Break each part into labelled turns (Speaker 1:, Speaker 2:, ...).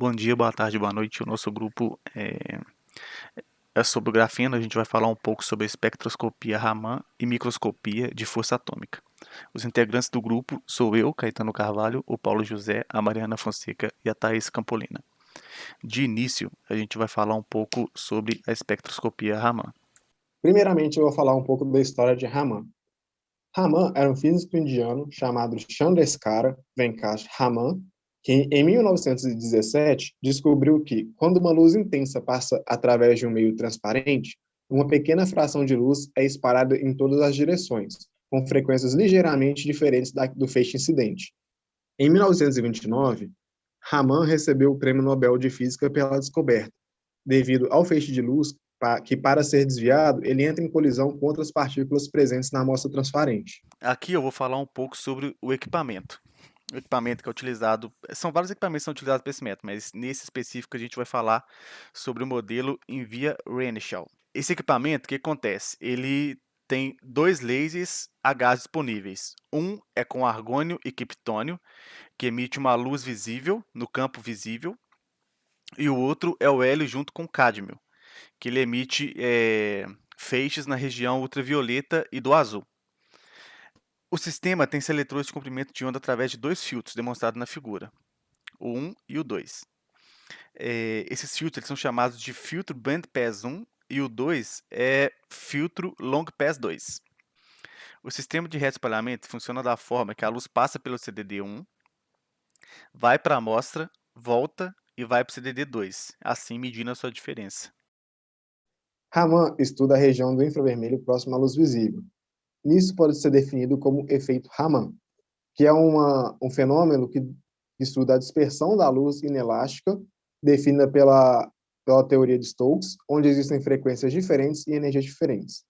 Speaker 1: Bom dia, boa tarde, boa noite. O nosso grupo é sobre o grafeno. A gente vai falar um pouco sobre a espectroscopia Raman e microscopia de força atômica. Os integrantes do grupo sou eu, Caetano Carvalho, o Paulo José, a Mariana Fonseca e a Thaís Campolina. De início, a gente vai falar um pouco sobre a espectroscopia Raman.
Speaker 2: Primeiramente, eu vou falar um pouco da história de Raman. Raman era um físico indiano chamado Chandrasekhar Venkat Raman, que em 1917 descobriu que, quando uma luz intensa passa através de um meio transparente, uma pequena fração de luz é espalhada em todas as direções, com frequências ligeiramente diferentes do feixe incidente. Em 1929, Raman recebeu o Prêmio Nobel de Física pela descoberta, devido ao feixe de luz que, para ser desviado, ele entra em colisão com outras partículas presentes na amostra transparente.
Speaker 1: Aqui eu vou falar um pouco sobre o equipamento. O equipamento que é utilizado, são vários equipamentos que são utilizados para esse método, mas nesse específico a gente vai falar sobre o modelo em via Renischel. Esse equipamento, o que acontece? Ele tem dois lasers a gás disponíveis. Um é com argônio e criptônio, que emite uma luz visível no campo visível, e o outro é o hélio junto com cádmio, que ele emite feixes na região ultravioleta e do azul. O sistema tem seletores de comprimento de onda através de dois filtros, demonstrados na figura, o 1 e o 2. Esses filtros eles são chamados de filtro Band Pass 1 e o 2 é filtro Long Pass 2. O sistema de retroespalhamento funciona da forma que a luz passa pelo CDD1, vai para a amostra, volta e vai para o CDD2, assim medindo a sua diferença.
Speaker 2: Raman estuda a região do infravermelho próximo à luz visível. Nisso pode ser definido como efeito Raman, que é um fenômeno que estuda a dispersão da luz inelástica, definida pela teoria de Stokes, onde existem frequências diferentes e energias diferentes.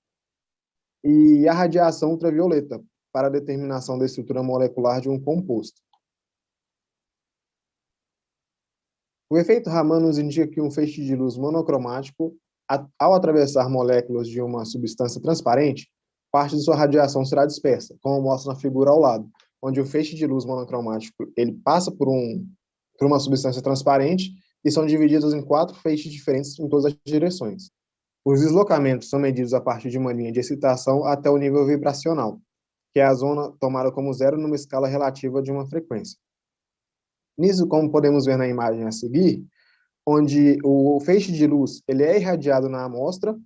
Speaker 2: E a radiação ultravioleta, para a determinação da estrutura molecular de um composto. O efeito Raman nos indica que um feixe de luz monocromático, ao atravessar moléculas de uma substância transparente, parte de sua radiação será dispersa, como mostra na figura ao lado, onde o feixe de luz monocromático ele passa por uma substância transparente e são divididos em 4 feixes diferentes em todas as direções. Os deslocamentos são medidos a partir de uma linha de excitação até o nível vibracional, que é a zona tomada como zero numa escala relativa de uma frequência. Nisso, como podemos ver na imagem a seguir, onde o feixe de luz ele é irradiado na amostra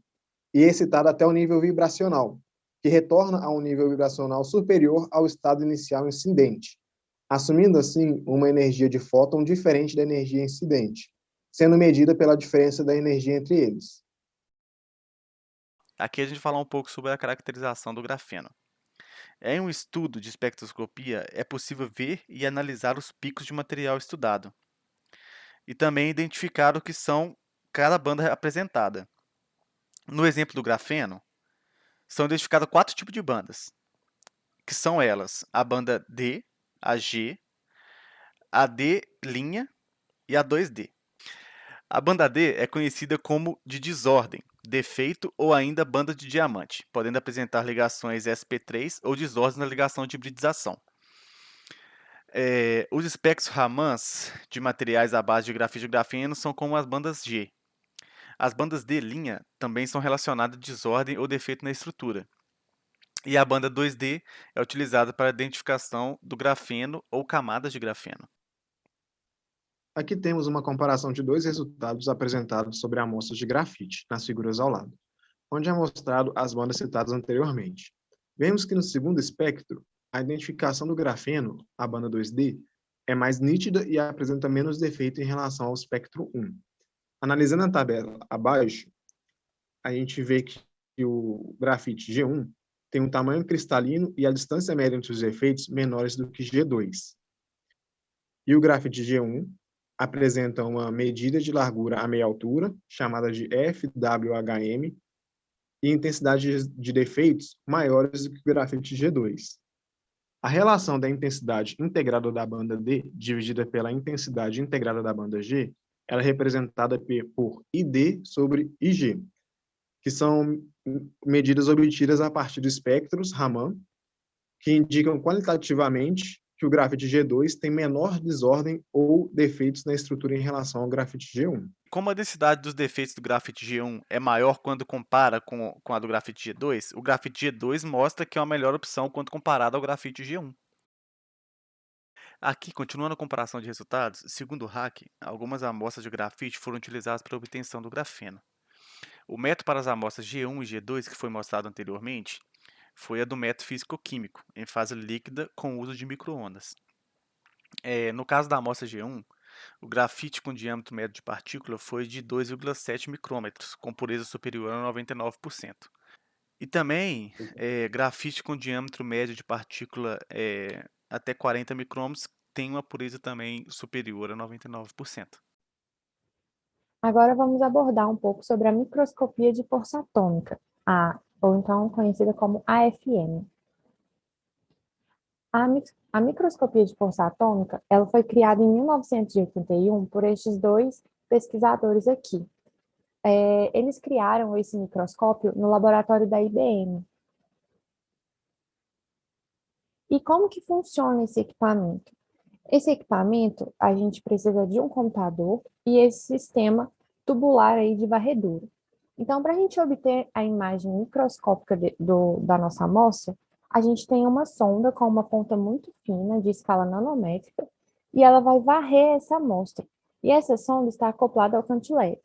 Speaker 2: e excitado até o nível vibracional, que retorna a um nível vibracional superior ao estado inicial incidente, assumindo assim uma energia de fóton diferente da energia incidente, sendo medida pela diferença da energia entre eles.
Speaker 1: Aqui a gente vai falar um pouco sobre a caracterização do grafeno. Em um estudo de espectroscopia, é possível ver e analisar os picos de material estudado e também identificar o que são cada banda apresentada. No exemplo do grafeno, são identificadas 4 tipos de bandas, que são elas: a banda D, a G, a D' e a 2D. A banda D é conhecida como de desordem, defeito ou ainda banda de diamante, podendo apresentar ligações sp3 ou desordens na ligação de hibridização. Os espectros Ramans de materiais à base de grafite e grafeno são como as bandas G. As bandas D' também são relacionadas a desordem ou defeito na estrutura. E a banda 2D é utilizada para a identificação do grafeno ou camadas de grafeno.
Speaker 2: Aqui temos uma comparação de 2 resultados apresentados sobre amostras de grafite, nas figuras ao lado, onde é mostrado as bandas citadas anteriormente. Vemos que no segundo espectro, a identificação do grafeno, a banda 2D, é mais nítida e apresenta menos defeito em relação ao espectro 1. Analisando a tabela abaixo, a gente vê que o grafite G1 tem um tamanho cristalino e a distância média entre os efeitos menores do que G2. E o grafite G1 apresenta uma medida de largura a meia altura, chamada de FWHM, e intensidade de defeitos maiores do que o grafite G2. A relação da intensidade integrada da banda D dividida pela intensidade integrada da banda G ela é representada por ID sobre IG, que são medidas obtidas a partir de espectros Raman, que indicam qualitativamente que o grafite G2 tem menor desordem ou defeitos na estrutura em relação ao grafite G1.
Speaker 1: Como a densidade dos defeitos do grafite G1 é maior quando compara com a do grafite G2, o grafite G2 mostra que é uma melhor opção quando comparado ao grafite G1. Aqui, continuando a comparação de resultados, segundo o Hack, algumas amostras de grafite foram utilizadas para a obtenção do grafeno. O método para as amostras G1 e G2, que foi mostrado anteriormente, foi a do método físico-químico, em fase líquida com uso de micro-ondas. No caso da amostra G1, o grafite com diâmetro médio de partícula foi de 2,7 micrômetros, com pureza superior a 99%. E também, grafite com diâmetro médio de partícula até 40 micrômetros tem uma pureza também superior a 99%.
Speaker 3: Agora vamos abordar um pouco sobre a microscopia de força atômica, ou então conhecida como AFM. A microscopia de força atômica, ela foi criada em 1981 por estes dois pesquisadores aqui. Eles criaram esse microscópio no laboratório da IBM. E como que funciona esse equipamento? Esse equipamento, a gente precisa de um computador e esse sistema tubular aí de varredura. Então, para a gente obter a imagem microscópica da nossa amostra, a gente tem uma sonda com uma ponta muito fina, de escala nanométrica, e ela vai varrer essa amostra. E essa sonda está acoplada ao cantilever.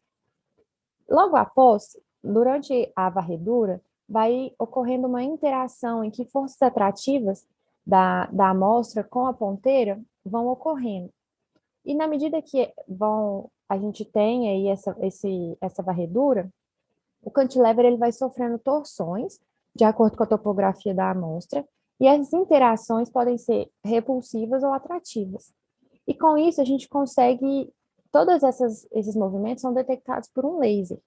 Speaker 3: Logo após, durante a varredura, vai ocorrendo uma interação em que forças atrativas da amostra com a ponteira vão ocorrendo. E na medida que a gente tem aí essa varredura, o cantilever ele vai sofrendo torções, de acordo com a topografia da amostra, e as interações podem ser repulsivas ou atrativas. E com isso a gente consegue, todos esses movimentos são detectados por um laser.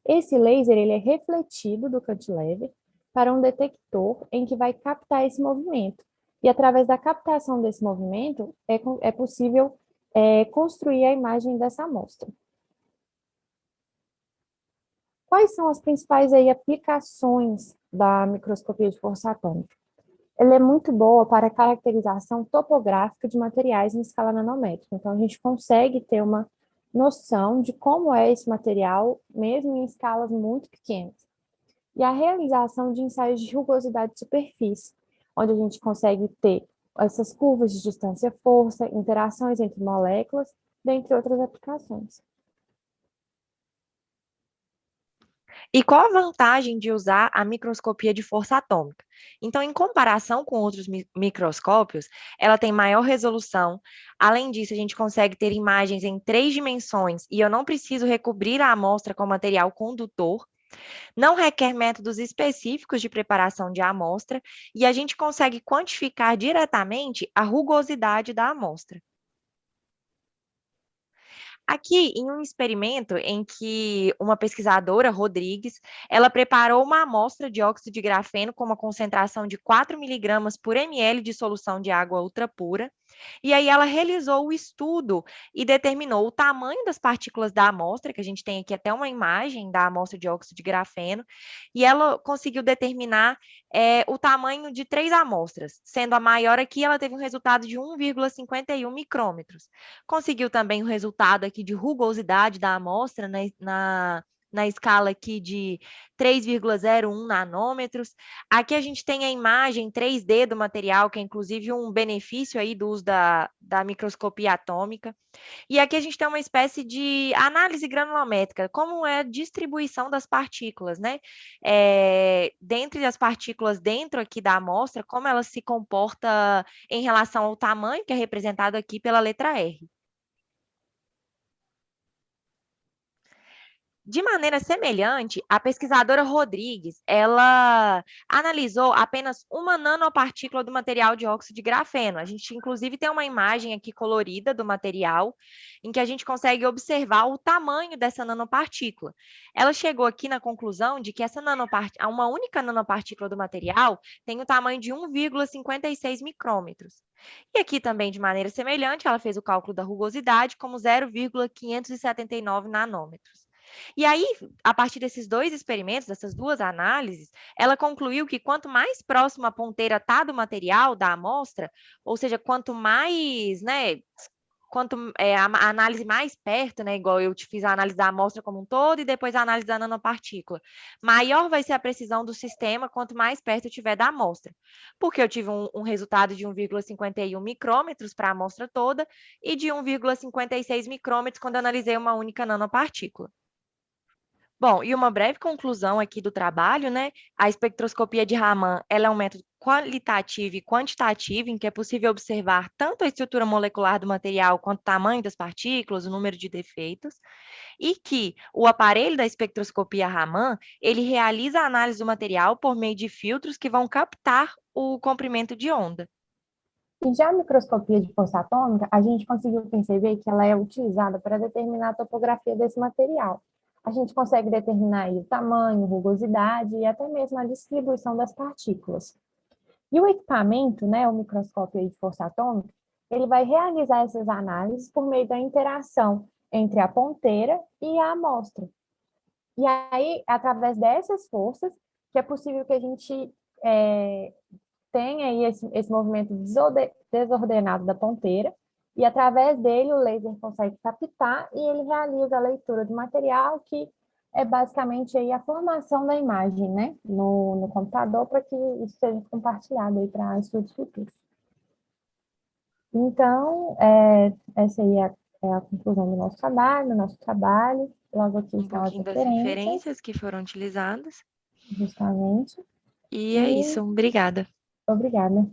Speaker 3: Esse laser ele é refletido do cantilever para um detector em que vai captar esse movimento. E através da captação desse movimento é possível construir a imagem dessa amostra. Quais são as principais aí, aplicações da microscopia de força atômica? Ela é muito boa para a caracterização topográfica de materiais em escala nanométrica. Então, a gente consegue ter uma noção de como é esse material, mesmo em escalas muito pequenas. E a realização de ensaios de rugosidade de superfície, onde a gente consegue ter essas curvas de distância-força, interações entre moléculas, dentre outras aplicações.
Speaker 4: E qual a vantagem de usar a microscopia de força atômica? Então, em comparação com outros microscópios, ela tem maior resolução. Além disso, a gente consegue ter imagens em 3 dimensões e eu não preciso recobrir a amostra com material condutor. Não requer métodos específicos de preparação de amostra e a gente consegue quantificar diretamente a rugosidade da amostra. Aqui, em um experimento em que uma pesquisadora, Rodrigues, ela preparou uma amostra de óxido de grafeno com uma concentração de 4 miligramas por ml de solução de água ultrapura, e aí ela realizou o estudo e determinou o tamanho das partículas da amostra, que a gente tem aqui até uma imagem da amostra de óxido de grafeno, e ela conseguiu determinar o tamanho de 3 amostras, sendo a maior aqui, ela teve um resultado de 1,51 micrômetros. Conseguiu também o resultado aqui de rugosidade da amostra na escala aqui de 3,01 nanômetros. Aqui a gente tem a imagem 3D do material, que é inclusive um benefício aí do uso da microscopia atômica. E aqui a gente tem uma espécie de análise granulométrica, como é a distribuição das partículas, né? Dentre as partículas dentro aqui da amostra, como ela se comporta em relação ao tamanho, que é representado aqui pela letra R. De maneira semelhante, a pesquisadora Rodrigues, ela analisou apenas uma nanopartícula do material de óxido de grafeno. A gente, inclusive, tem uma imagem aqui colorida do material, em que a gente consegue observar o tamanho dessa nanopartícula. Ela chegou aqui na conclusão de que uma única nanopartícula do material tem o tamanho de 1,56 micrômetros. E aqui também, de maneira semelhante, ela fez o cálculo da rugosidade como 0,579 nanômetros. E aí, a partir desses dois experimentos, dessas duas análises, ela concluiu que quanto mais próximo a ponteira está do material, da amostra, ou seja, quanto mais, né, quanto a análise mais perto, né, igual eu te fiz a análise da amostra como um todo e depois a análise da nanopartícula, maior vai ser a precisão do sistema quanto mais perto eu tiver da amostra. Porque eu tive um resultado de 1,51 micrômetros para a amostra toda e de 1,56 micrômetros quando eu analisei uma única nanopartícula. Bom, e uma breve conclusão aqui do trabalho, né? A espectroscopia de Raman, ela é um método qualitativo e quantitativo em que é possível observar tanto a estrutura molecular do material quanto o tamanho das partículas, o número de defeitos, e que o aparelho da espectroscopia Raman, ele realiza a análise do material por meio de filtros que vão captar o comprimento de onda.
Speaker 3: E já a microscopia de força atômica, a gente conseguiu perceber que ela é utilizada para determinar a topografia desse material. A gente consegue determinar aí o tamanho, rugosidade e até mesmo a distribuição das partículas. E o equipamento, né, o microscópio de força atômica, ele vai realizar essas análises por meio da interação entre a ponteira e a amostra. E aí, através dessas forças, que é possível que a gente tenha aí esse movimento desordenado da ponteira, e através dele o laser consegue captar e ele realiza a leitura do material, que é basicamente aí a formação da imagem, né, no computador, para que isso seja compartilhado aí para estudos futuros. Então, essa aí é a conclusão do nosso trabalho. Logo aqui estão as
Speaker 4: pouquinho das
Speaker 3: referências,
Speaker 4: referências que foram utilizadas.
Speaker 3: justamente.
Speaker 4: E é isso, obrigada.
Speaker 3: Obrigada.